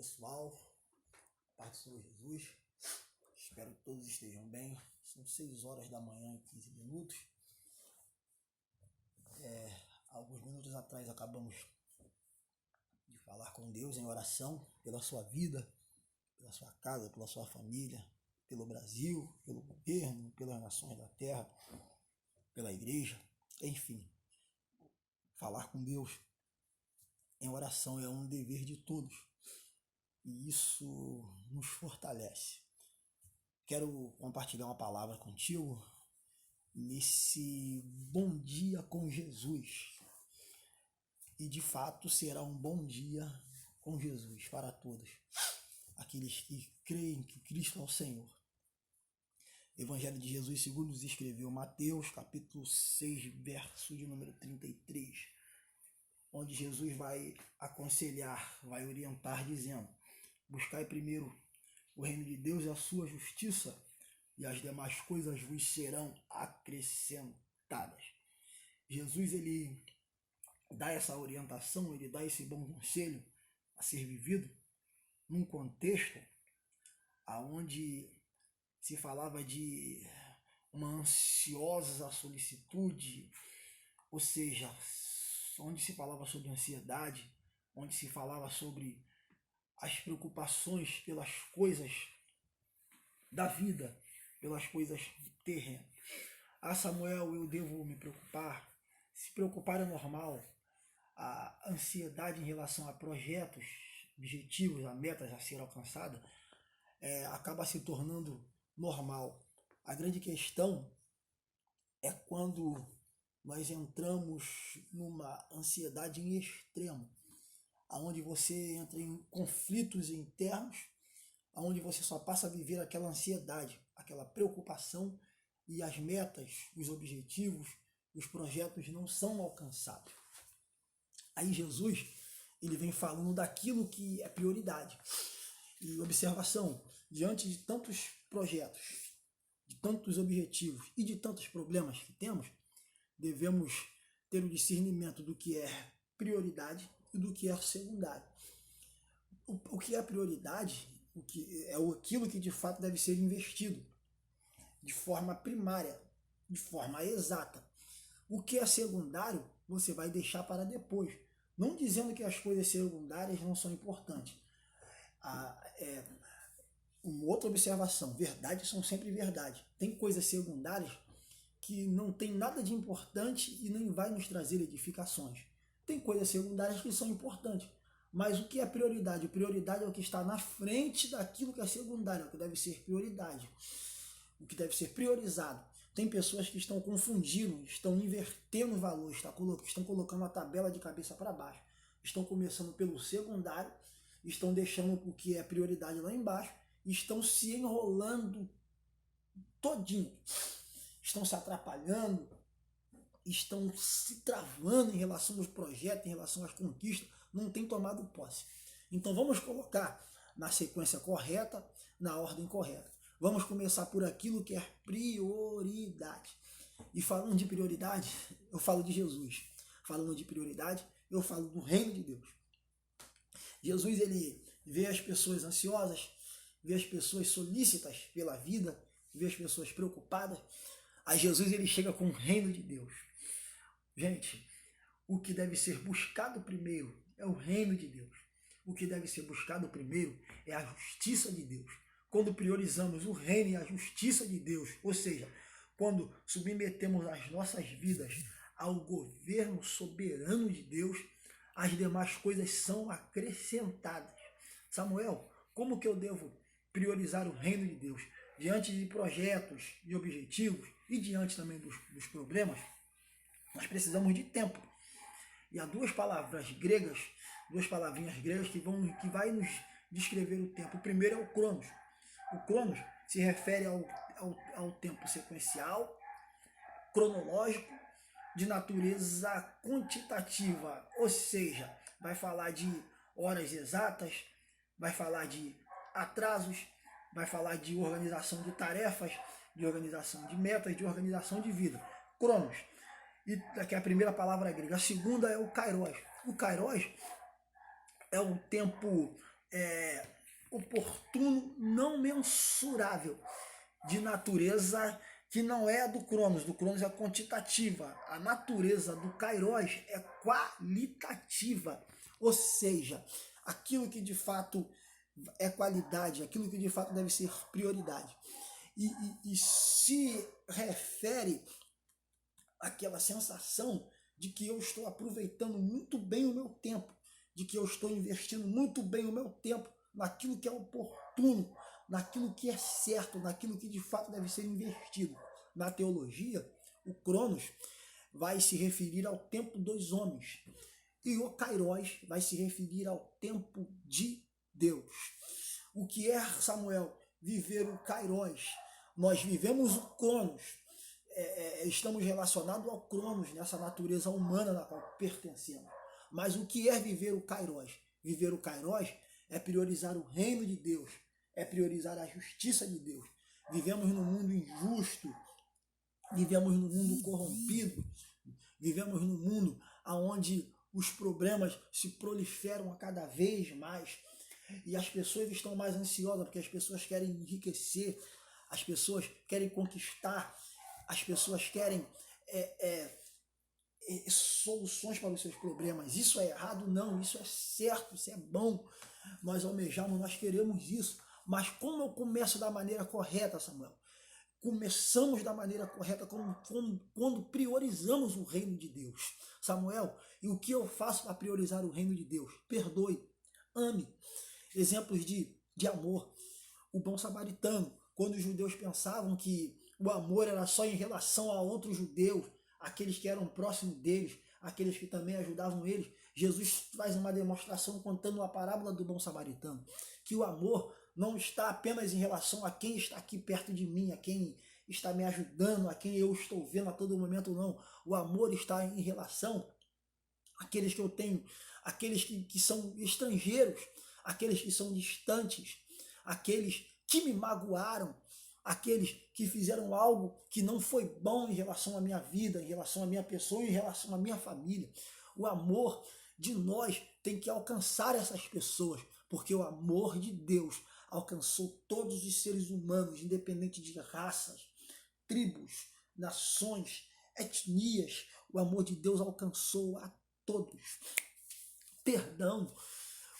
pessoal, paz do Senhor Jesus, espero que todos estejam bem. São 6 horas da manhã e 15 minutos. Alguns minutos atrás acabamos de falar com Deus em oração pela sua vida, pela sua casa, pela sua família, pelo Brasil, pelo governo, pelas nações da terra, pela igreja, enfim. Falar com Deus em oração é um dever de todos e isso nos fortalece. Quero compartilhar uma palavra contigo nesse bom dia com Jesus. E de fato será um bom dia com Jesus para todos aqueles que creem que Cristo é o Senhor. Evangelho de Jesus segundo nos escreveu Mateus, capítulo 6, verso de número 33, onde Jesus vai aconselhar, vai orientar, dizendo: buscai primeiro o reino de Deus e a sua justiça, e as demais coisas vos serão acrescentadas. Jesus, ele dá essa orientação, ele dá esse bom conselho a ser vivido num contexto onde se falava de uma ansiosa solicitude, ou seja, onde se falava sobre ansiedade, onde se falava sobre as preocupações pelas coisas da vida, pelas coisas terrenas. Samuel, eu devo me preocupar? Se preocupar é normal. A ansiedade em relação a projetos, objetivos, a metas a ser alcançada, acaba se tornando normal. A grande questão é quando nós entramos numa ansiedade em extremo, onde você entra em conflitos internos, onde você só passa a viver aquela ansiedade, aquela preocupação, e as metas, os objetivos, os projetos não são alcançados. Aí Jesus, ele vem falando daquilo que é prioridade. E observação, diante de tantos projetos, de tantos objetivos e de tantos problemas que temos, devemos ter o discernimento do que é prioridade e do que é secundário. O que é prioridade, o que é aquilo que de fato deve ser investido de forma primária, de forma exata. O que é secundário, você vai deixar para depois. Não dizendo que as coisas secundárias não são importantes. Uma outra observação, verdades são sempre verdade. Tem coisas secundárias que não tem nada de importante e nem vai nos trazer edificações. Tem coisas secundárias que são importantes. Mas o que é prioridade? Prioridade é o que está na frente daquilo que é secundário, é o que deve ser prioridade, o que deve ser priorizado. Tem pessoas que estão confundindo, estão invertendo o valor, estão colocando a tabela de cabeça para baixo. Estão começando pelo secundário, estão deixando o que é prioridade lá embaixo, estão se enrolando todinho, estão se atrapalhando, estão se travando em relação aos projetos, em relação às conquistas, não tem tomado posse. Então vamos colocar na sequência correta, na ordem correta. Vamos começar por aquilo que é prioridade. E falando de prioridade, eu falo de Jesus. Falando de prioridade, eu falo do reino de Deus. Jesus, ele vê as pessoas ansiosas, vê as pessoas solícitas pela vida, vê as pessoas preocupadas. Aí Jesus, ele chega com o reino de Deus. Gente, o que deve ser buscado primeiro é o reino de Deus. O que deve ser buscado primeiro é a justiça de Deus. Quando priorizamos o reino e a justiça de Deus, ou seja, quando submetemos as nossas vidas ao governo soberano de Deus, as demais coisas são acrescentadas. Samuel, como que eu devo priorizar o reino de Deus? Diante de projetos e objetivos e diante também dos problemas, nós precisamos de tempo. E há duas palavrinhas gregas que vai nos descrever o tempo. O primeiro é o cronos. O cronos se refere ao tempo sequencial, cronológico, de natureza quantitativa, ou seja, vai falar de horas exatas, vai falar de atrasos, vai falar de organização de tarefas, de organização de metas, de organização de vida. Cronos. E daqui é a primeira palavra grega. A segunda é o kairos. O kairos é o tempo oportuno, não mensurável, de natureza que não é a do Cronos. Do Cronos é quantitativa. A natureza do Kairos é qualitativa. Ou seja, aquilo que de fato é qualidade, aquilo que de fato deve ser prioridade. E se refere àquela sensação de que eu estou aproveitando muito bem o meu tempo, de que eu estou investindo muito bem o meu tempo naquilo que é oportuno, naquilo que é certo, naquilo que de fato deve ser investido. Na teologia, o Cronos vai se referir ao tempo dos homens e o Kairos vai se referir ao tempo de Deus. O que é, Samuel, viver o Kairos? Nós vivemos o Cronos, estamos relacionados ao Cronos, nessa natureza humana na qual pertencemos. Mas o que é viver o Kairos? Viver o Kairos é priorizar o reino de Deus, é priorizar a justiça de Deus. Vivemos num mundo injusto, vivemos num mundo corrompido, vivemos num mundo onde os problemas se proliferam a cada vez mais e as pessoas estão mais ansiosas porque as pessoas querem enriquecer, as pessoas querem conquistar, as pessoas querem soluções para os seus problemas. Isso é errado? Não, isso é certo, isso é bom. Nós almejamos, nós queremos isso. Mas como eu começo da maneira correta, Samuel? Começamos da maneira correta quando priorizamos o reino de Deus. Samuel, e o que eu faço para priorizar o reino de Deus? Perdoe, ame. Exemplos de amor. O bom samaritano, quando os judeus pensavam que o amor era só em relação a outros judeus, aqueles que eram próximos deles, aqueles que também ajudavam eles, Jesus faz uma demonstração contando uma parábola do bom samaritano, que o amor não está apenas em relação a quem está aqui perto de mim, a quem está me ajudando, a quem eu estou vendo a todo momento, não. O amor está em relação àqueles que eu tenho, aqueles que são estrangeiros, aqueles que são distantes, aqueles que me magoaram, aqueles que fizeram algo que não foi bom em relação à minha vida, em relação à minha pessoa, em relação à minha família. O amor de nós tem que alcançar essas pessoas, porque o amor de Deus alcançou todos os seres humanos, independente de raças, tribos, nações, etnias. O amor de Deus alcançou a todos. Perdão,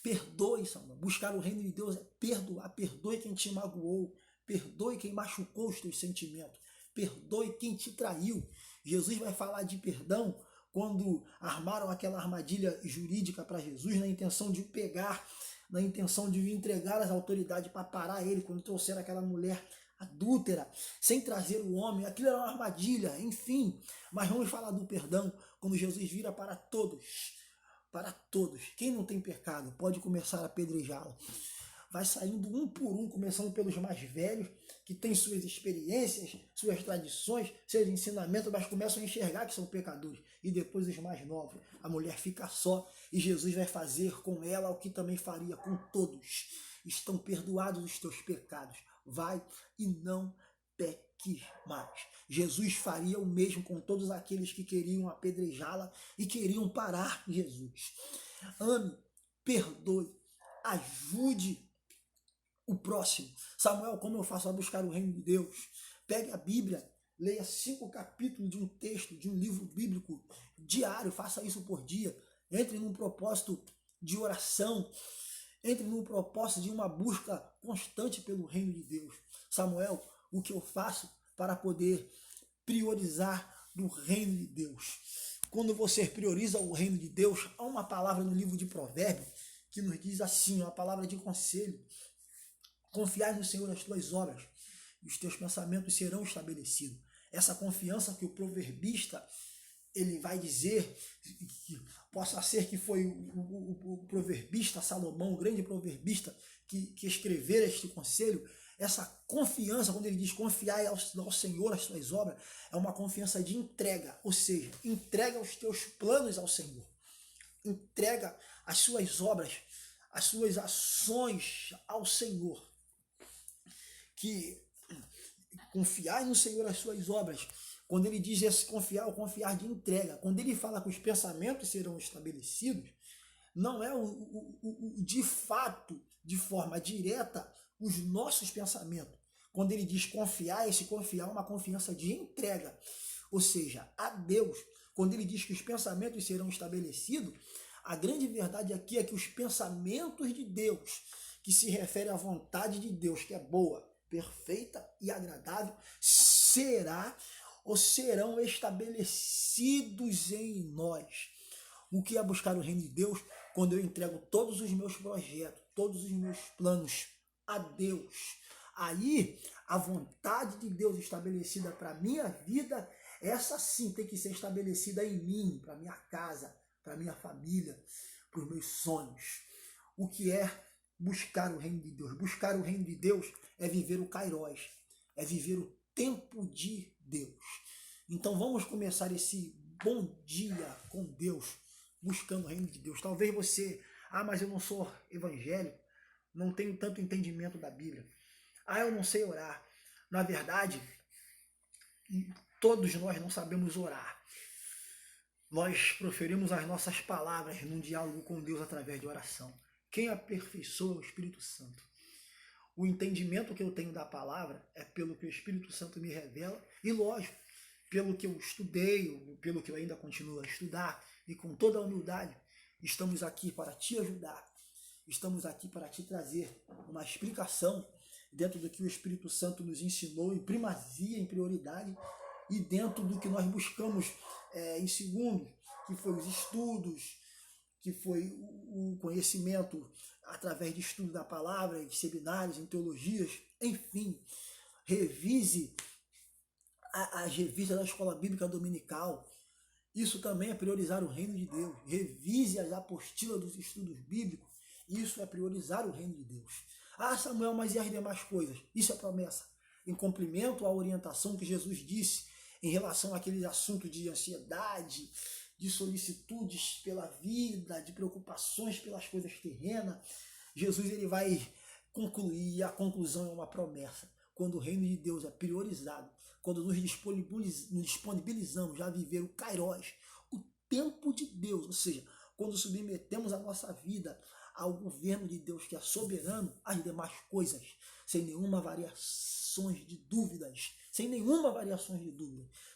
perdoe, Samuel. Buscar o reino de Deus é perdoar. Perdoe quem te magoou. Perdoe quem machucou os teus sentimentos. Perdoe quem te traiu. Jesus vai falar de perdão quando armaram aquela armadilha jurídica para Jesus na intenção de o pegar, na intenção de o entregar às autoridades para parar ele, quando trouxeram aquela mulher adúltera, sem trazer o homem. Aquilo era uma armadilha, enfim. Mas vamos falar do perdão quando Jesus vira para todos. Para todos. Quem não tem pecado pode começar a apedrejá-lo. Vai saindo um por um, começando pelos mais velhos, que têm suas experiências, suas tradições, seus ensinamentos, mas começam a enxergar que são pecadores. E depois os mais novos. A mulher fica só e Jesus vai fazer com ela o que também faria com todos. Estão perdoados os teus pecados. Vai e não peques mais. Jesus faria o mesmo com todos aqueles que queriam apedrejá-la e queriam parar Jesus. Ame, perdoe, ajude o próximo. Samuel, como eu faço para buscar o reino de Deus? Pegue a Bíblia, leia 5 capítulos de um texto, de um livro bíblico diário, faça isso por dia. Entre num propósito de oração, entre num propósito de uma busca constante pelo reino de Deus. Samuel, o que eu faço para poder priorizar do reino de Deus? Quando você prioriza o reino de Deus, há uma palavra no livro de Provérbios que nos diz assim, uma palavra de conselho: confiai no Senhor as tuas obras e os teus pensamentos serão estabelecidos. Essa confiança que o proverbista ele vai dizer, que possa ser que foi o proverbista Salomão, o grande proverbista que escrevera este conselho. Essa confiança, quando ele diz confiai ao Senhor as suas obras, é uma confiança de entrega, ou seja, entrega os teus planos ao Senhor, entrega as suas obras, as suas ações ao Senhor. Que confiar no Senhor as suas obras, quando ele diz esse confiar, o confiar de entrega, quando ele fala que os pensamentos serão estabelecidos, não é de fato, de forma direta, os nossos pensamentos. Quando ele diz confiar, esse confiar é uma confiança de entrega. Ou seja, a Deus, quando ele diz que os pensamentos serão estabelecidos, a grande verdade aqui é que os pensamentos de Deus, que se refere à vontade de Deus, que é boa, perfeita e agradável, serão estabelecidos em nós. O que é buscar o reino de Deus? Quando eu entrego todos os meus projetos, todos os meus planos a Deus. Aí, a vontade de Deus estabelecida para a minha vida, essa sim tem que ser estabelecida em mim, para minha casa, para minha família, para os meus sonhos. O que é buscar o reino de Deus? Buscar o reino de Deus é viver o Kairos, é viver o tempo de Deus. Então vamos começar esse bom dia com Deus, buscando o reino de Deus. Talvez você, mas eu não sou evangélico, não tenho tanto entendimento da Bíblia. Eu não sei orar. Na verdade, todos nós não sabemos orar. Nós proferimos as nossas palavras num diálogo com Deus através de oração. Quem aperfeiçoa é o Espírito Santo. O entendimento que eu tenho da palavra é pelo que o Espírito Santo me revela e, lógico, pelo que eu estudei, pelo que eu ainda continuo a estudar, e com toda a humildade, estamos aqui para te ajudar, estamos aqui para te trazer uma explicação dentro do que o Espírito Santo nos ensinou em primazia, em prioridade, e dentro do que nós buscamos em segundo, que foi os estudos, que foi o conhecimento através de estudo da palavra, de seminários, em teologias, enfim, revise as revistas da Escola Bíblica Dominical. Isso também é priorizar o reino de Deus. Revise as apostilas dos estudos bíblicos. Isso é priorizar o reino de Deus. Samuel, mas e as demais coisas? Isso é promessa. Em cumprimento à orientação que Jesus disse em relação àqueles assuntos de ansiedade, de solicitudes pela vida, de preocupações pelas coisas terrenas, Jesus ele vai concluir, e a conclusão é uma promessa. Quando o reino de Deus é priorizado, quando nos disponibilizamos a viver o Kairos, o tempo de Deus, ou seja, quando submetemos a nossa vida ao governo de Deus que é soberano, as demais coisas, sem nenhuma variação de dúvidas,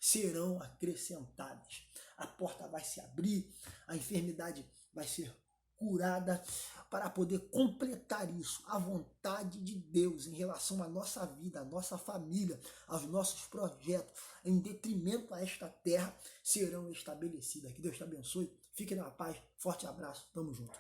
serão acrescentadas. A porta vai se abrir, a enfermidade vai ser curada, para poder completar isso, a vontade de Deus em relação à nossa vida, à nossa família, aos nossos projetos, em detrimento a esta terra, serão estabelecidas. Que Deus te abençoe, fique na paz, forte abraço, tamo junto.